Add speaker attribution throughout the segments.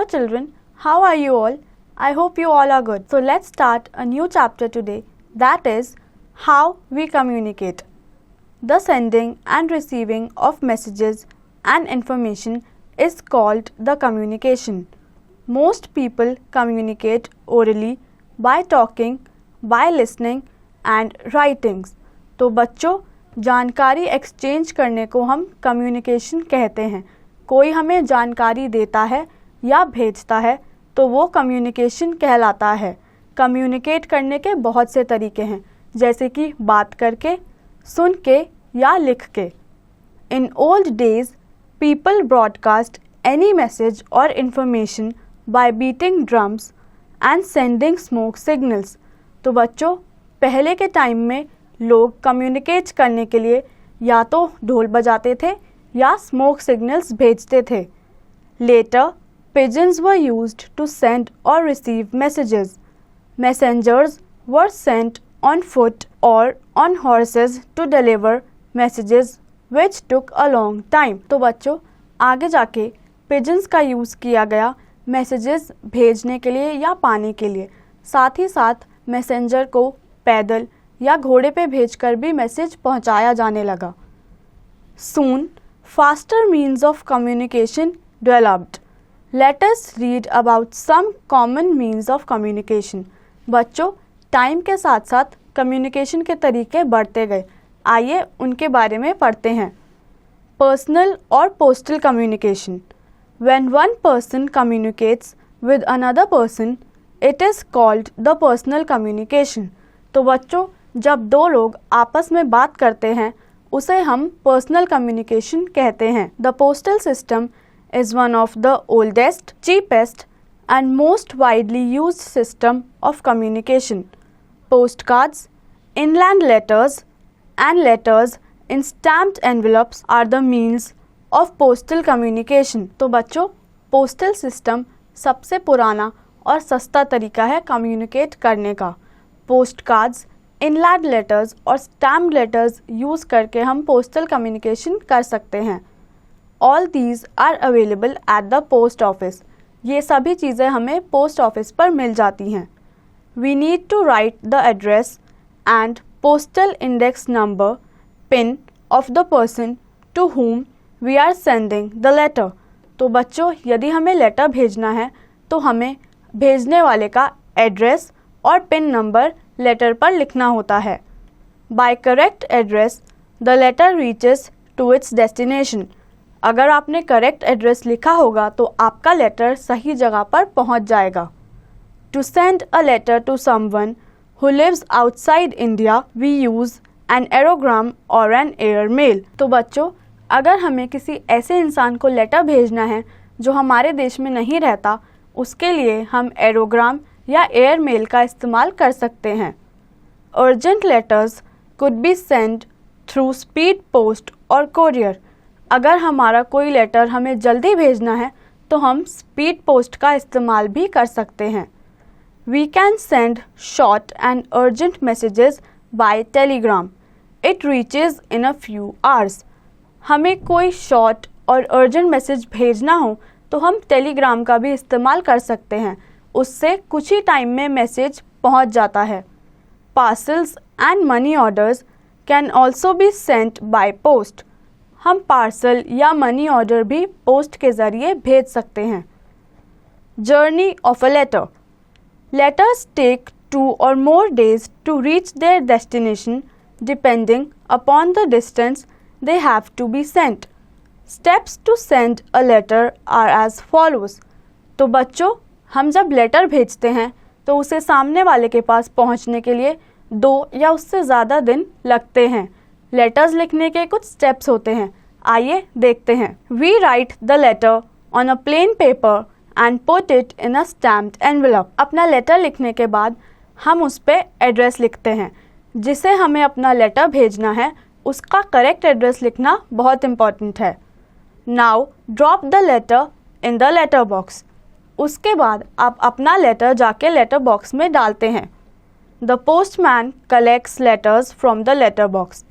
Speaker 1: children, how are you all? I hope you all are good. So let's start a new chapter today, that is how we communicate. The sending and receiving of messages and information is called the communication. Most people communicate orally by talking, by listening and writing. तो बच्चों, जानकारी exchange करने को हम communication कहते हैं. कोई हमें जानकारी देता है या भेजता है तो वो कम्युनिकेशन कहलाता है. कम्युनिकेट करने के बहुत से तरीके हैं, जैसे कि बात करके, सुन के या लिख के. In old days people broadcast any message और information by beating drums and sending smoke signals. तो बच्चों, पहले के टाइम में लोग कम्युनिकेट करने के लिए या तो ढोल बजाते थे या स्मोक सिग्नल्स भेजते थे. Later pigeons were used to send or receive messages. Messengers were sent on foot or on horses to deliver messages which took a long time. तो बच्चों, आगे जाके pigeons का यूज़ किया गया मैसेजेस भेजने के लिए या पाने के लिए. साथ ही साथ मैसेंजर को पैदल या घोड़े पे भेजकर भी मैसेज पहुंचाया जाने लगा. Soon, faster means of communication developed. Let us read about some common means of communication. बच्चों, टाइम के साथ साथ कम्युनिकेशन के तरीके बढ़ते गए. आइए उनके बारे में पढ़ते हैं. पर्सनल और postal communication. When one person communicates with another person, it is called the personal communication. तो बच्चों, जब दो लोग आपस में बात करते हैं उसे हम पर्सनल कम्युनिकेशन कहते हैं. The postal system is one of the oldest, cheapest and most widely used system of communication. Postcards, inland letters and letters in stamped envelopes are the means of postal communication. तो बच्चों, postal system सबसे पुराना और सस्ता तरीका है communicate करने का. पोस्ट कार्ड्स, इनलैंड लेटर्स और स्टैम्प लेटर्स यूज़ करके हम पोस्टल कम्युनिकेशन कर सकते हैं. All these are available at the post office. ये सभी चीज़ें हमें पोस्ट ऑफिस पर मिल जाती हैं. We need to write the address and postal index number PIN of the person to whom we are sending the letter. तो बच्चों, यदि हमें लेटर भेजना है तो हमें भेजने वाले का एड्रेस और पिन नंबर लेटर पर लिखना होता है. By correct address, the letter reaches to its destination. अगर आपने करेक्ट एड्रेस लिखा होगा तो आपका लेटर सही जगह पर पहुंच जाएगा. To send a letter to someone who lives outside India we use an aerogram और एन एयर मेल. तो बच्चों, अगर हमें किसी ऐसे इंसान को लेटर भेजना है जो हमारे देश में नहीं रहता, उसके लिए हम एरोग्राम या एयर मेल का इस्तेमाल कर सकते हैं. Urgent letters could be send through speed post और कोरियर. अगर हमारा कोई लेटर हमें जल्दी भेजना है तो हम स्पीड पोस्ट का इस्तेमाल भी कर सकते हैं. We can send short and urgent messages by telegram. It reaches in a few hours. हमें कोई शॉर्ट और अर्जेंट मैसेज भेजना हो तो हम टेलीग्राम का भी इस्तेमाल कर सकते हैं. उससे कुछ ही टाइम में मैसेज पहुंच जाता है. Parcels and money orders can also be sent by post. हम पार्सल या मनी ऑर्डर भी पोस्ट के ज़रिए भेज सकते हैं. Journey of a letter. Letters take 2 or more days to reach their destination depending upon the distance they have to be sent. Steps to send a letter are as follows. तो बच्चों, हम जब letter भेजते हैं तो उसे सामने वाले के पास पहुंचने के लिए 2 या उससे ज़्यादा दिन लगते हैं. लेटर्स लिखने के कुछ स्टेप्स होते हैं. आइए देखते हैं. We write the letter on a plain paper and put it in a stamped envelope. अपना लेटर लिखने के बाद हम उस पर एड्रेस लिखते हैं. जिसे हमें अपना लेटर भेजना है उसका करेक्ट एड्रेस लिखना बहुत इम्पॉर्टेंट है. Now drop the letter in the letter box. उसके बाद आप अपना लेटर जाके लेटर बॉक्स में डालते हैं. The postman collects letters from the letter box.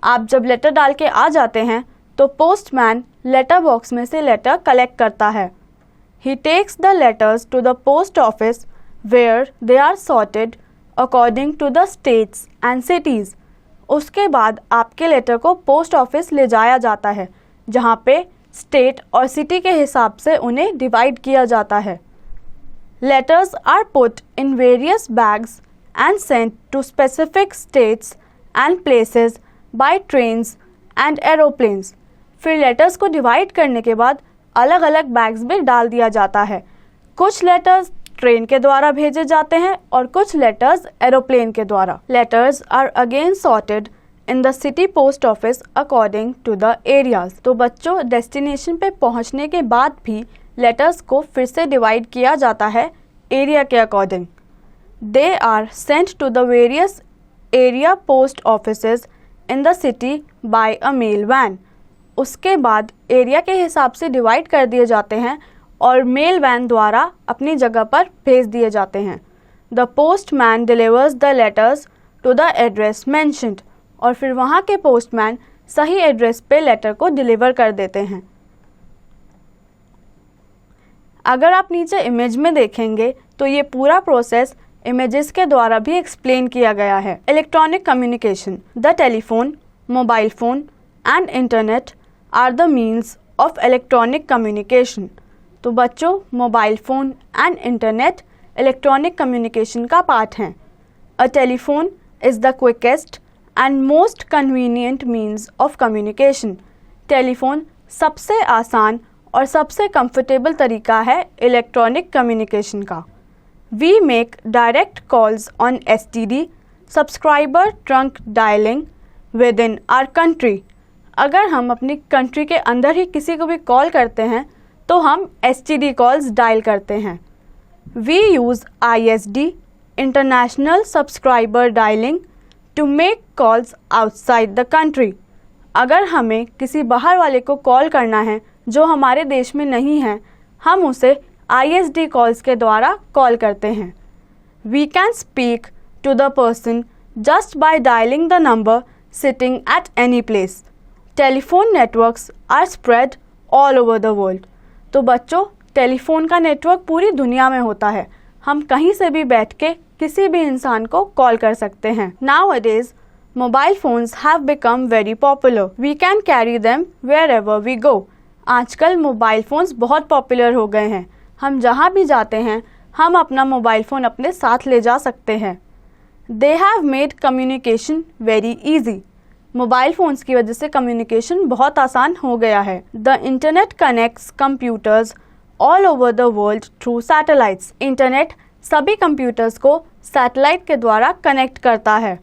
Speaker 1: आप जब लेटर डाल के आ जाते हैं तो पोस्टमैन लेटर बॉक्स में से लेटर कलेक्ट करता है. He takes the letters to the post office where they are sorted according to the states and cities. उसके बाद आपके लेटर को पोस्ट ऑफिस ले जाया जाता है जहाँ पे स्टेट और सिटी के हिसाब से उन्हें डिवाइड किया जाता है. Letters are put in various bags and sent to specific states and places by trains and aeroplanes. फिर लेटर्स को डिवाइड करने के बाद अलग अलग बैग्स में डाल दिया जाता है. कुछ लेटर्स ट्रेन के द्वारा भेजे जाते हैं और कुछ लेटर्स एरोप्लेन के द्वारा. Letters are again sorted in the city post office according to the areas. तो बच्चों, डेस्टिनेशन पे पहुंचने के बाद भी लेटर्स को फिर से डिवाइड किया जाता है एरिया के according. They are sent to the various area post offices in the city by a mail van. उसके बाद एरिया के हिसाब से डिवाइड कर दिए जाते हैं और मेल वैन द्वारा अपनी जगह पर भेज दिए जाते हैं. The postman delivers the letters to the address mentioned. और फिर वहाँ के पोस्टमैन सही एड्रेस पे लेटर को डिलीवर कर देते हैं. अगर आप नीचे इमेज में देखेंगे तो ये पूरा प्रोसेस इमेजेस के द्वारा भी एक्सप्लेन किया गया है. Electronic communication. The telephone, mobile phone and internet are the means of electronic communication. तो बच्चों, mobile phone and internet electronic communication का पार्ट हैं. A telephone is the quickest and most convenient means of communication. Telephone सबसे आसान और सबसे comfortable तरीका है इलेक्ट्रॉनिक कम्युनिकेशन का. We make direct calls on STD, subscriber trunk dialling within our country. अगर हम अपनी कंट्री के अंदर ही किसी को भी कॉल करते हैं तो हम STD कॉल्स डायल करते हैं. We use ISD, international subscriber dialling, to make calls outside the country. अगर हमें किसी बाहर वाले को कॉल करना है जो हमारे देश में नहीं है, हम उसे ISD कॉल्स के द्वारा कॉल करते हैं. We can speak to the person just by dialling the number sitting at any place. Telephone networks are spread all over the world. तो बच्चों, टेलीफोन का नेटवर्क पूरी दुनिया में होता है. हम कहीं से भी बैठ के किसी भी इंसान को कॉल कर सकते हैं. Nowadays, mobile phones have become very popular. We can carry them wherever we go. आजकल मोबाइल फ़ोन्स बहुत पॉपुलर हो गए हैं. हम जहाँ भी जाते हैं हम अपना मोबाइल फ़ोन अपने साथ ले जा सकते हैं. They have made communication very easy. Mobile phones की वजह से कम्युनिकेशन बहुत आसान हो गया है. The internet connects computers all over the world through satellites. Internet सभी कंप्यूटर्स को सैटेलाइट के द्वारा कनेक्ट करता है.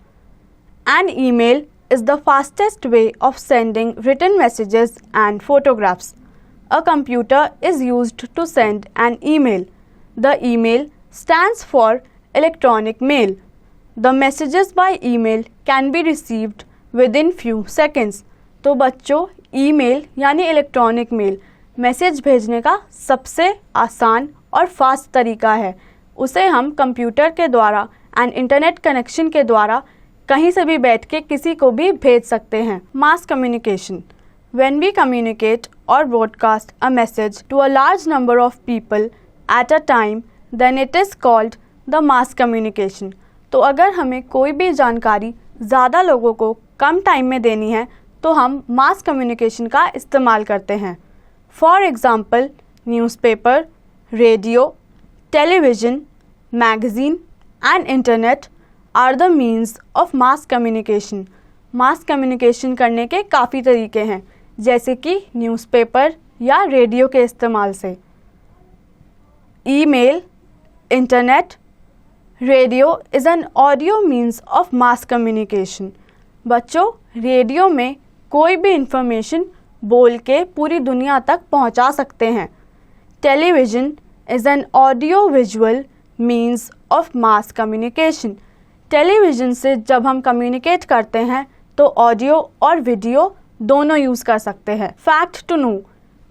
Speaker 1: An email is the fastest way of sending written messages and photographs. A computer is used to send an email. The email stands for electronic mail. The messages by email can be received with in few seconds. तो बच्चों, email यानी electronic mail message भेजने का सबसे आसान और fast तरीका है. उसे हम कंप्यूटर के द्वारा एंड इंटरनेट कनेक्शन के द्वारा कहीं से भी बैठ के किसी को भी भेज सकते हैं. Mass communication. When we communicate और broadcast a message to a large number of people at a time, then it is called the mass communication. तो अगर हमें कोई भी जानकारी ज़्यादा लोगों को कम टाइम में देनी है तो हम मास कम्युनिकेशन का इस्तेमाल करते हैं. For example, newspaper, radio, television, magazine and internet are the means of mass communication. Mass communication करने के काफ़ी तरीके हैं, जैसे कि न्यूज़पेपर या रेडियो के इस्तेमाल से. Email, internet, radio is an audio means of mass communication. बच्चों, रेडियो में कोई भी इंफॉर्मेशन बोल के पूरी दुनिया तक पहुंचा सकते हैं. Television is an audio visual means of mass communication. Television से जब हम कम्युनिकेट करते हैं तो ऑडियो और वीडियो दोनों यूज़ कर सकते हैं. Fact to know,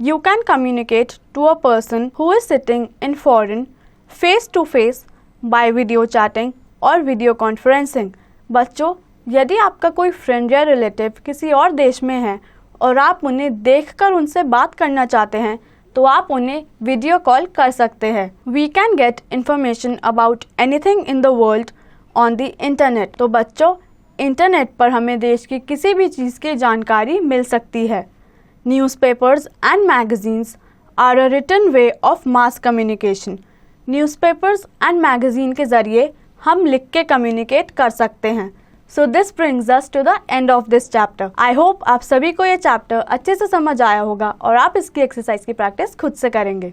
Speaker 1: you can communicate to a person who is sitting in foreign face to face by video chatting और वीडियो कॉन्फ्रेंसिंग. बच्चों, यदि आपका कोई फ्रेंड या रिलेटिव किसी और देश में है और आप उन्हें देखकर उनसे बात करना चाहते हैं तो आप उन्हें वीडियो कॉल कर सकते हैं। We can get information about anything in the world on the internet. तो बच्चों, इंटरनेट पर हमें देश की किसी भी चीज़ की जानकारी मिल सकती है। Newspapers and magazines are a written way of mass communication. Newspapers and magazine के ज़रिए हम लिख के कम्युनिकेट कर सकते हैं। So this brings us to the end of this chapter. I hope आप सभी को ये चैप्टर अच्छे से समझ आया होगा और आप इसकी एक्सरसाइज की प्रैक्टिस खुद से करेंगे।